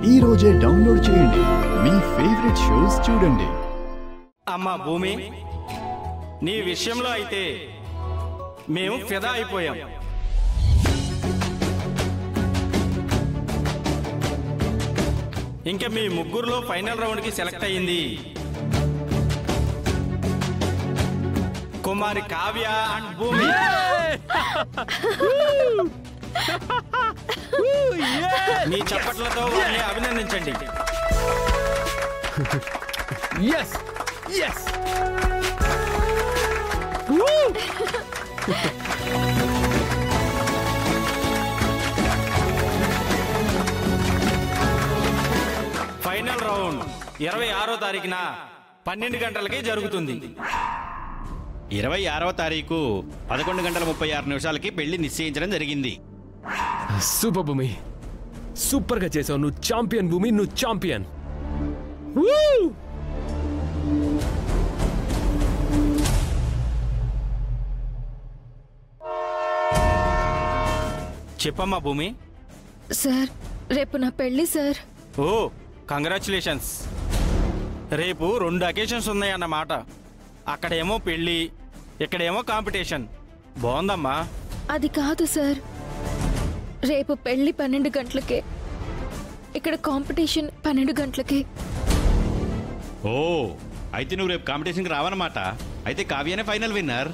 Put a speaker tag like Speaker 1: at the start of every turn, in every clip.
Speaker 1: ఈ రోజే డౌన్లోడ్ చేయండి, మీ ఫేవరెట్ షోస్ చూడండి.
Speaker 2: అమ్మా భూమి, నీ విషయంలో అయితే మేము ఫిదా అయిపోయాం. ఇంకా మీ ముగ్గురులో ఫైనల్ రౌండ్కి సెలెక్ట్ అయ్యింది కుమారి కావ్య అండ్ భూమి. మీ చప్పట్లతో వారిని అభినందించండి.
Speaker 3: Yes! Yes! Woo!
Speaker 2: Final round 26వ తారీఖున 12 గంటలకి జరుగుతుంది.
Speaker 4: 26వ తారీఖు 11:36 పెళ్లి నిశ్చయించడం జరిగింది.
Speaker 3: సూపర్ భూమి, సూపర్ గా చేసావు. నువ్వు ఛాంపియన్ భూమి, నువ్వు ఛాంపియన్.
Speaker 2: చెప్పమ్మా భూమి.
Speaker 5: సార్, రేపు నా పెళ్లి సార్.
Speaker 2: ఓ, కంగ్రాచులేషన్స్. రేపు 2 అకేషన్స్ ఉన్నాయన్నమాట. అక్కడేమో పెళ్ళి, ఇక్కడేమో కాంపిటీషన్. బాగుందమ్మా.
Speaker 5: అది కాదు సార్, రేపు పెళ్లి 12 గంటలకే, ఇక్కడ కాంపిటీషన్ 12 గంటలకే.
Speaker 4: ఓ, అయితే నువ్వు రేపు కాంపిటీషన్కి రావన్నమాట. అయితే కావ్యనే ఫైనల్ విన్నర్.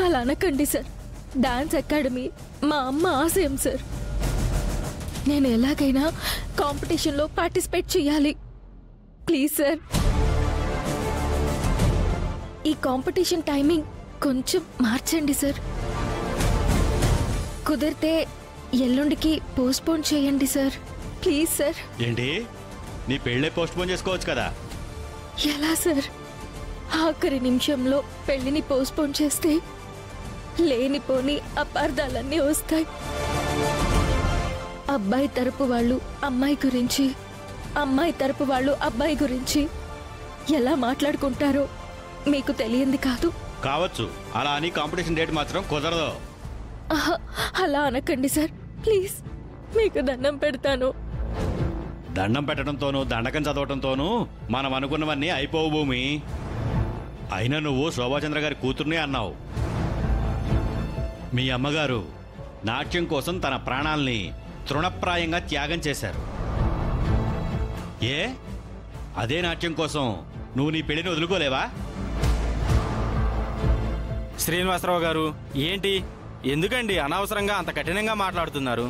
Speaker 5: అలా అనకండి సార్. డాన్స్ అకాడమీ మా అమ్మ ఆశయం సార్. నేను ఎలాగైనా కాంపిటీషన్లో పార్టిసిపేట్ చేయాలి. ప్లీజ్ సార్, ఈ కాంపిటీషన్ టైమింగ్ కొంచెం మార్చండి సార్. కుదిరితే ఎల్లుండికి పోస్ట్పోన్ చేయండి సార్. Please sir.
Speaker 4: ఏంటి, నీ పెళ్ళే పోస్ట్ పోన్ చేసుకోవచ్చు కదా?
Speaker 5: ఎలా సార్? ఆఖరి నిమిషంలో పెళ్లిని పోస్ట్పోన్ చేస్తే లేనిపోని అపార్థాలన్నీ వస్తాయి. అబ్బాయి తరపు వాళ్ళు అమ్మాయి గురించి, అమ్మాయి తరపు వాళ్ళు అబ్బాయి గురించి ఎలా మాట్లాడుకుంటారో మీకు తెలియంది కాదు.
Speaker 4: కావచ్చు, అలా అని కాంపిటీషన్ డేట్ మాత్రం కుదరదు.
Speaker 5: అలా అనకండి సార్, ప్లీజ్. మీకు దండం పెడతాను.
Speaker 4: దండం పెట్టడంతోనూ దండకం చదవటంతోనూ మనం అనుకున్నవన్నీ అయిపోవు భూమి. అయినా నువ్వు శోభాచంద్ర గారి కూతుర్నే అన్నావు. మీ అమ్మగారు నాట్యం కోసం తన ప్రాణాల్ని తృణప్రాయంగా త్యాగం చేశారు. ఏ, అదే నాట్యం కోసం నువ్వు నీ పెళ్లిని వదులుకోలేవా?
Speaker 2: శ్రీనివాసరావు గారు, ఏంటి, ఎందుకండి అనవసరంగా అంత కఠినంగా మాట్లాడుతున్నారు?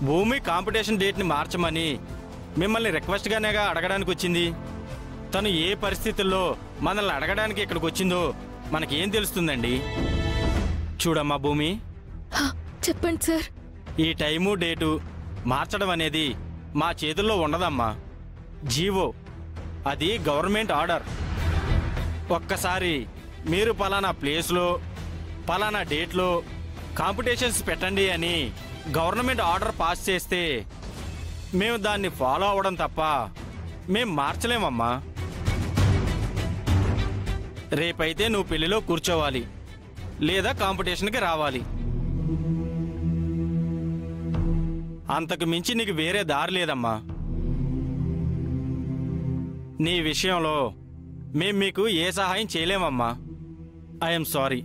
Speaker 2: భూమి కాంపిటీషన్ డేట్ని మార్చమని మిమ్మల్ని రిక్వెస్ట్గానేగా అడగడానికి వచ్చింది. తను ఏ పరిస్థితుల్లో మనల్ని అడగడానికి ఇక్కడికి వచ్చిందో మనకేం తెలుస్తుందండి? చూడమ్మా భూమి,
Speaker 5: చెప్పండి సార్.
Speaker 2: ఈ టైము డేటు మార్చడం అనేది మా చేతుల్లో ఉండదమ్మా. జీవో, అది గవర్నమెంట్ ఆర్డర్. ఒక్కసారి మీరు పలానా ప్లేస్లో పలానా డేట్లో కాంపిటీషన్స్ పెట్టండి అని గవర్నమెంట్ ఆర్డర్ పాస్ చేస్తే మేము దాన్ని ఫాలో అవ్వడం తప్ప మేం మార్చలేమమ్మా. రేపైతే నువ్వు పెళ్లిలో కూర్చోవాలి, లేదా కాంపిటీషన్కి రావాలి. అంతకు మించి నీకు వేరే దారి లేదమ్మా. నీ విషయంలో మేం మీకు ఏ సహాయం చేయలేమమ్మా. I'm sorry.